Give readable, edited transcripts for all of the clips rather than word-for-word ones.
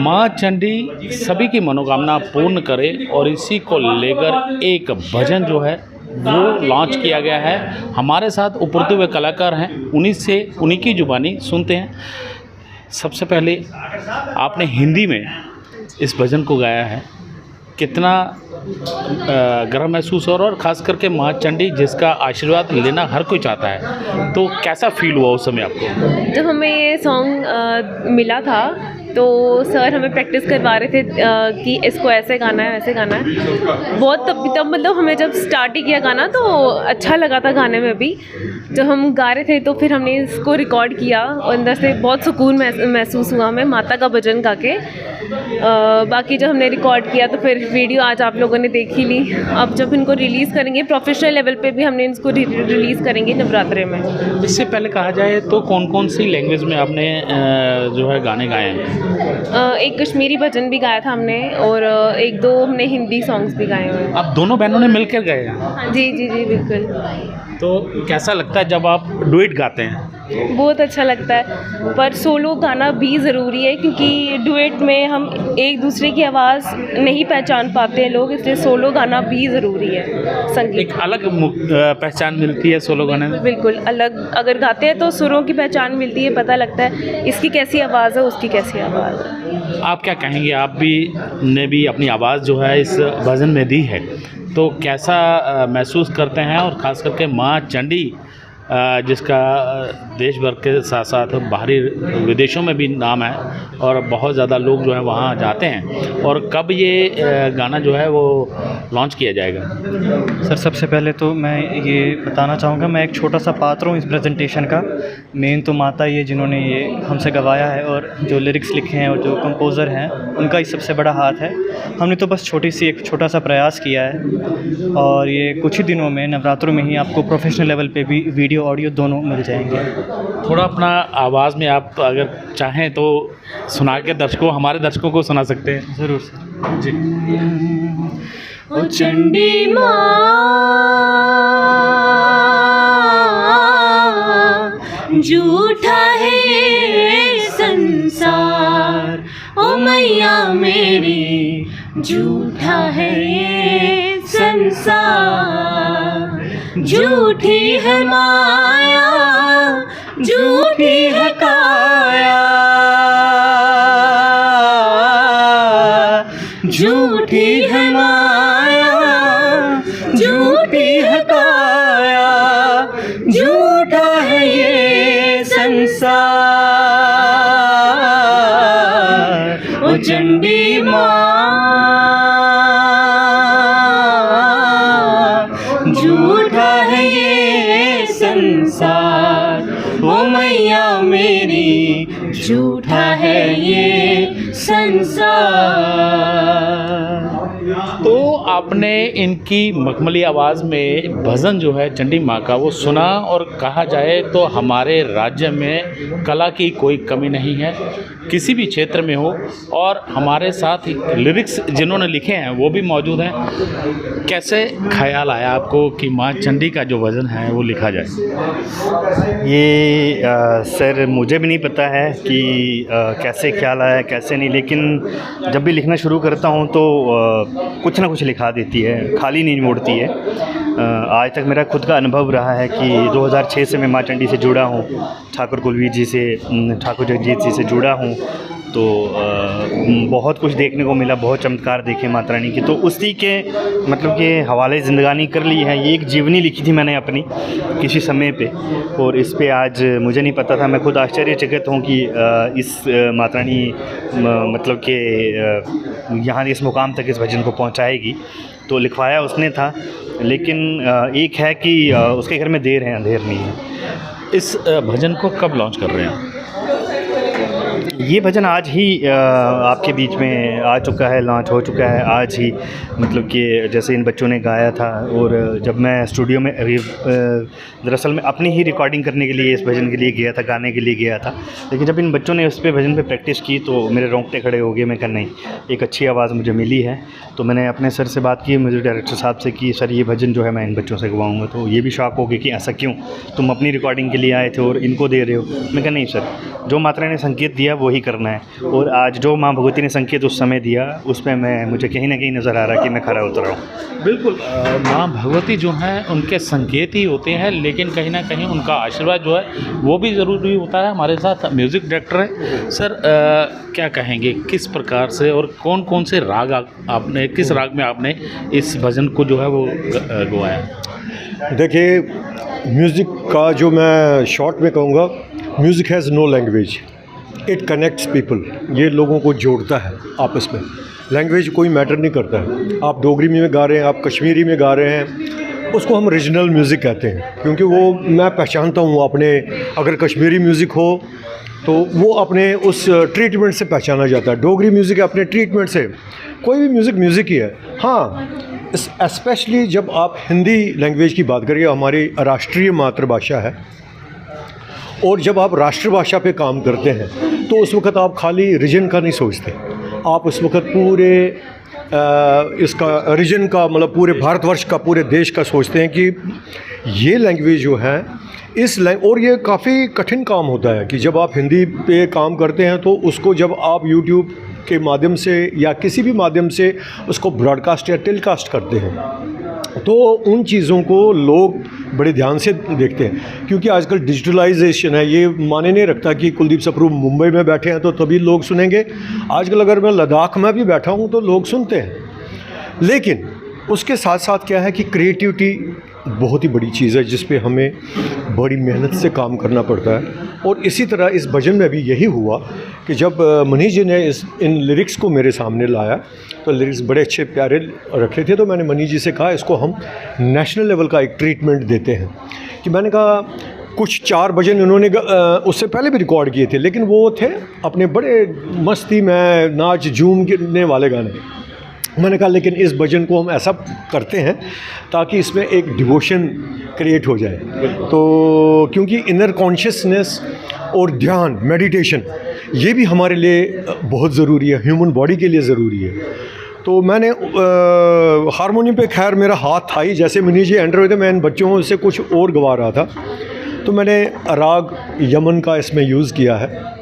माँ चंडी सभी की मनोकामना पूर्ण करे और इसी को लेकर एक भजन जो है वो लॉन्च किया गया है। हमारे साथ उपरते हुए कलाकार हैं, उन्हीं की जुबानी सुनते हैं। सबसे पहले आपने हिंदी में इस भजन को गाया है, कितना गर्व महसूस हो रहा है, और ख़ास करके माँ चंडी जिसका आशीर्वाद लेना हर कोई चाहता है, तो कैसा फील हुआ उस समय आपको? जब हमें ये सॉन्ग मिला था तो सर हमें प्रैक्टिस करवा रहे थे कि इसको ऐसे गाना है, ऐसे गाना है। बहुत तब मतलब हमें जब स्टार्ट ही किया गाना तो अच्छा लगा था गाने में भी। जब हम गा रहे थे तो फिर हमने इसको रिकॉर्ड किया और अंदर से बहुत सुकून महसूस हुआ हमें माता का भजन गा के। बाकी जब हमने रिकॉर्ड किया तो फिर वीडियो आज आप लोगों ने देख ही ली। अब जब इनको रिलीज़ करेंगे प्रोफेशनल लेवल पे भी हमने इसको रिलीज़ करेंगे नवरात्रे में। इससे पहले कहा जाए तो कौन कौन सी लैंग्वेज में आपने जो है गाने गाए हैं? एक कश्मीरी भजन भी गाया था हमने और एक दो हमने हिंदी सॉन्ग्स भी गाए हुए हैं। आप दोनों बहनों ने मिलकर गाए हैं? हाँ जी जी जी बिल्कुल। तो कैसा लगता है जब आप डुएट गाते हैं? बहुत अच्छा लगता है, पर सोलो गाना भी ज़रूरी है क्योंकि डुएट में हम एक दूसरे की आवाज़ नहीं पहचान पाते हैं लोग, इसलिए सोलो गाना भी ज़रूरी है। संगीत एक अलग पहचान मिलती है सोलो गाने में? बिल्कुल अलग, अगर गाते हैं तो सुरों की पहचान मिलती है, पता लगता है इसकी कैसी आवाज़ है, उसकी कैसी आवाज़ है। आप क्या कहेंगे, आप ने भी अपनी आवाज़ जो है इस भजन में दी है, तो कैसा महसूस करते हैं? और ख़ास करके माँ चंडी जिसका देश भर के साथ साथ बाहरी विदेशों में भी नाम है और बहुत ज़्यादा लोग जो है वहाँ जाते हैं, और कब ये गाना जो है वो लॉन्च किया जाएगा? सर सबसे पहले तो मैं ये बताना चाहूँगा, मैं एक छोटा सा पात्र हूँ इस प्रेजेंटेशन का। मेन तो माता ये जिन्होंने ये हमसे गवाया है, और जो लिरिक्स लिखे हैं और जो कंपोज़र हैं उनका ही सबसे बड़ा हाथ है। हमने तो बस एक छोटा सा प्रयास किया है, और ये कुछ ही दिनों में नवरात्रों में ही आपको प्रोफेशनल लेवल पे भी वीडियो ऑडियो दोनों मिल जाएंगे। थोड़ा अपना आवाज़ में आप अगर चाहें तो सुना के हमारे दर्शकों को सुना सकते हैं? ज़रूर सर जी। ओ चंडी माँ झूठा है ये संसार, ओ मैया मेरी झूठा है ये संसार। झूठी है माया, झूठी है काया, झूठी है माया, झूठी है काया, झूठा है ये संसार। ओ चंडी माँ झूठा है ये संसार, ओ मैया मेरी झूठा है ये संसार। तो आपने इनकी मखमली आवाज़ में भजन जो है चंडी माँ का वो सुना, और कहा जाए तो हमारे राज्य में कला की कोई कमी नहीं है, किसी भी क्षेत्र में हो, और हमारे साथ लिरिक्स जिन्होंने लिखे हैं वो भी मौजूद हैं। कैसे ख्याल आया आपको कि माँ चंडी का जो भजन है वो लिखा जाए? ये सर मुझे भी नहीं पता है कि कैसे ख्याल आया कैसे नहीं, लेकिन जब भी लिखना शुरू करता हूँ तो कुछ ना कुछ लिखा देती है, खाली नहीं मोड़ती है। आज तक मेरा खुद का अनुभव रहा है कि 2006 से मैं माँ चंडी से जुड़ा हूँ, ठाकुर कुलवीर जी से, ठाकुर जगजीत जी से जुड़ा हूँ। तो बहुत कुछ देखने को मिला, बहुत चमत्कार देखे माता रानी के, तो उसी के मतलब के हवाले ज़िंदगानी कर ली है। ये एक जीवनी लिखी थी मैंने अपनी किसी समय पे, और इस पे आज मुझे नहीं पता था, मैं खुद आश्चर्यचकित हूँ कि इस माता रानी मतलब के यहाँ इस मुकाम तक इस भजन को पहुँचाएगी। तो लिखवाया उसने था, लेकिन एक है कि उसके घर में देर है अंधेर नहीं है। इस भजन को कब लॉन्च कर रहे हैं? ये भजन आज ही आपके बीच में आ चुका है, लॉन्च हो चुका है आज ही, मतलब कि जैसे इन बच्चों ने गाया था। और जब मैं स्टूडियो में दरअसल मैं अपनी ही रिकॉर्डिंग करने के लिए इस भजन के लिए गया था, गाने के लिए गया था, लेकिन जब इन बच्चों ने उस पे भजन पे प्रैक्टिस की तो मेरे रोंगटे खड़े हो गए। मैं कहा नहीं, एक अच्छी आवाज़ मुझे मिली है। तो मैंने अपने सर से बात की, म्यूज़िक डायरेक्टर साहब से, कि सर ये भजन जो है मैं इन बच्चों से गवाऊँगा। तो ये भी शॉक हो गए कि ऐसा क्यों, तुम अपनी रिकॉर्डिंग के लिए आए थे और इनको दे रहे हो। मैं कहा नहीं सर, जो माता रानी ने संकेत दिया वही करना है। और आज जो माँ भगवती ने संकेत उस समय दिया, उस पर मुझे कहीं ना कहीं नज़र आ रहा है कि मैं खरा उतर रहा हूँ। बिल्कुल, माँ भगवती जो हैं उनके संकेत ही होते हैं, लेकिन कहीं ना कहीं उनका आशीर्वाद जो है वो भी ज़रूरी होता है। हमारे साथ म्यूज़िक डायरेक्टर है सर, क्या कहेंगे किस प्रकार से और कौन कौन से राग आपने, किस राग में आपने इस भजन को जो है वो गवाया? देखिए, म्यूज़िक का जो मैं शॉर्ट में कहूँगा, music has no language, it connects people. ये लोगों को जोड़ता है आपस में। लैंग्वेज कोई मैटर नहीं करता है। आप डोगरी में गा रहे हैं, आप कश्मीरी में गा रहे हैं, उसको हम रीजनल म्यूज़िक कहते हैं, क्योंकि वो मैं पहचानता हूँ अपने, अगर कश्मीरी म्यूज़िक हो तो वो अपने उस ट्रीटमेंट से पहचाना जाता है। डोगरी म्यूज़िक अपने ट्रीटमेंट से, कोई भी म्यूज़िक म्यूज़िक ही है। हाँ, स्पेशली जब आप हिंदी लैंग्वेज की बात करिए, हमारी राष्ट्रीय मातृभाषा है, और जब आप राष्ट्रभाषा पे काम करते हैं तो उस वक्त आप खाली रीजन का नहीं सोचते, आप उस वक्त पूरे इसका रीजन का, मतलब पूरे भारतवर्ष का, पूरे देश का सोचते हैं कि ये लैंग्वेज जो है और ये काफ़ी कठिन काम होता है कि जब आप हिंदी पे काम करते हैं तो उसको जब आप यूट्यूब के माध्यम से या किसी भी माध्यम से उसको ब्रॉडकास्ट या टेलीकास्ट करते हैं तो उन चीज़ों को लोग बड़े ध्यान से देखते हैं, क्योंकि आजकल डिजिटलाइजेशन है। ये माने नहीं रखता कि कुलदीप सप्रू मुंबई में बैठे हैं तो तभी लोग सुनेंगे। आजकल अगर मैं लद्दाख में भी बैठा हूँ तो लोग सुनते हैं। लेकिन उसके साथ साथ क्या है कि क्रिएटिविटी बहुत ही बड़ी चीज़ है जिस पे हमें बड़ी मेहनत से काम करना पड़ता है। और इसी तरह इस भजन में भी यही हुआ कि जब मनीष जी ने इन लिरिक्स को मेरे सामने लाया तो लिरिक्स बड़े अच्छे प्यारे रखे थे। तो मैंने मनीष जी से कहा इसको हम नेशनल लेवल का एक ट्रीटमेंट देते हैं। कि मैंने कहा कुछ 4 भजन इन्होंने उससे पहले भी रिकॉर्ड किए थे, लेकिन वो थे अपने बड़े मस्ती में नाच झूमने वाले गाने। मैंने कहा लेकिन इस भजन को हम ऐसा करते हैं ताकि इसमें एक डिवोशन क्रिएट हो जाए। तो क्योंकि इनर कॉन्शियसनेस और ध्यान, मेडिटेशन, ये भी हमारे लिए बहुत ज़रूरी है, ह्यूमन बॉडी के लिए ज़रूरी है। तो मैंने हारमोनियम पे खैर मेरा हाथ था ही, जैसे मनीष जी एंटर हुए थे मैं इन बच्चों से कुछ और गवा रहा था, तो मैंने राग यमन का इसमें यूज़ किया है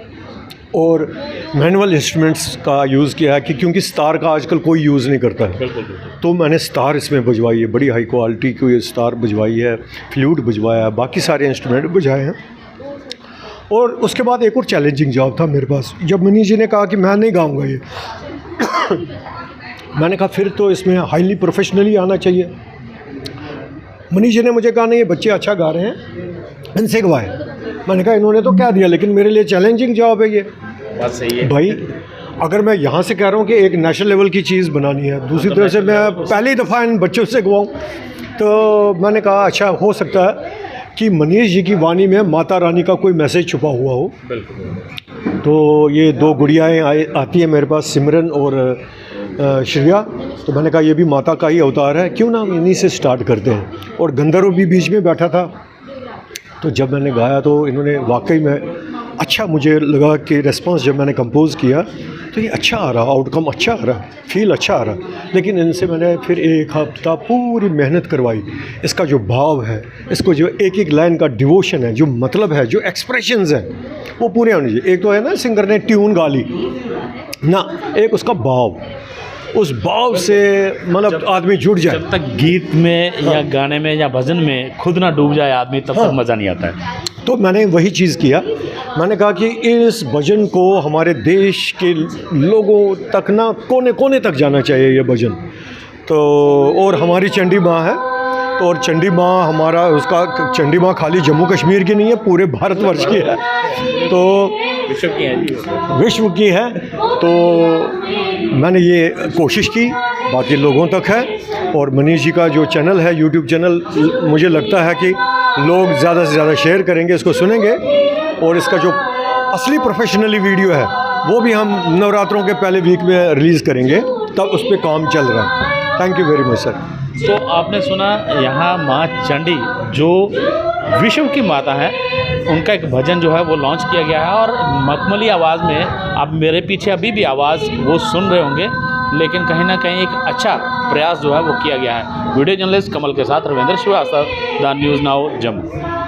और मैनुअल इंस्ट्रूमेंट्स का यूज़ किया है कि क्योंकि सितार का आजकल कोई यूज़ नहीं करता है। तो मैंने सितार इसमें बजवाई है, बड़ी हाई क्वालिटी की सितार बजवाई है, फ्लूट बजवाया है, बाकी सारे इंस्ट्रूमेंट बजाए हैं। और उसके बाद एक और चैलेंजिंग जॉब था मेरे पास। जब मनीष जी ने कहा कि मैं नहीं गाऊंगा ये मैंने कहा फिर तो इसमें हाईली प्रोफेशनली आना चाहिए। मनीष जी ने मुझे कहा नहीं, ये बच्चे अच्छा गा रहे हैं, इनसे गवाए। मैंने कहा इन्होंने तो क्या दिया, लेकिन मेरे लिए चैलेंजिंग जॉब है ये। बात सही है भाई। अगर मैं यहाँ से कह रहा हूँ कि एक नेशनल लेवल की चीज़ बनानी है, दूसरी तरफ से मैं पहली दफ़ा इन बच्चों से गवाऊँ, तो मैंने कहा अच्छा हो सकता है कि मनीष जी की वाणी में माता रानी का कोई मैसेज छुपा हुआ हो। तो ये 2 गुड़ियाएँ आती हैं मेरे पास, सिमरन और श्रेया। तो मैंने कहा ये भी माता का ही अवतार है, क्यों ना इन्हीं से स्टार्ट करते हैं। और गंधर्व भी बीच में बैठा था। तो जब मैंने गाया तो इन्होंने वाकई में अच्छा, मुझे लगा कि रिस्पांस जब मैंने कंपोज़ किया तो ये अच्छा आ रहा, आउटकम अच्छा आ रहा, फील अच्छा आ रहा। लेकिन इनसे मैंने फिर 1 हफ्ता पूरी मेहनत करवाई। इसका जो भाव है, इसको जो एक लाइन का डिवोशन है, जो मतलब है, जो एक्सप्रेशंस हैं, वो पूरे होने चाहिए। एक तो है ना सिंगर ने ट्यून गा ली ना, एक उसका भाव, उस भाव से मतलब आदमी जुड़ जाए। जब तक गीत में या गाने में या भजन में खुद ना डूब जाए आदमी, तब तक मज़ा नहीं आता है। तो मैंने वही चीज़ किया। मैंने कहा कि इस भजन को हमारे देश के लोगों तक ना, कोने कोने तक जाना चाहिए ये भजन। तो और हमारी चंडी माँ है, तो और चंडी माँ हमारा, उसका चंडी माँ खाली जम्मू कश्मीर की नहीं है, पूरे भारतवर्ष की है, तो विश्व की है जी, विश्व की है। तो मैंने ये कोशिश की, बाकी लोगों तक है। और मनीष जी का जो चैनल है, यूट्यूब चैनल, मुझे लगता है कि लोग ज़्यादा से ज़्यादा शेयर करेंगे, इसको सुनेंगे, और इसका जो असली प्रोफेशनली वीडियो है वो भी हम नवरात्रों के पहले वीक में रिलीज़ करेंगे, तब उस पर काम चल रहा है। Thank you very much sir. तो आपने सुना यहाँ माँ चंडी जो विश्व की माता है, उनका एक भजन जो है वो लॉन्च किया गया है और मखमली आवाज़ में आप मेरे पीछे अभी भी आवाज़ वो सुन रहे होंगे, लेकिन कहीं ना कहीं एक अच्छा प्रयास जो है वो किया गया है। वीडियो जर्नलिस्ट कमल के साथ Ravindra Srivastava, the news now Jammu.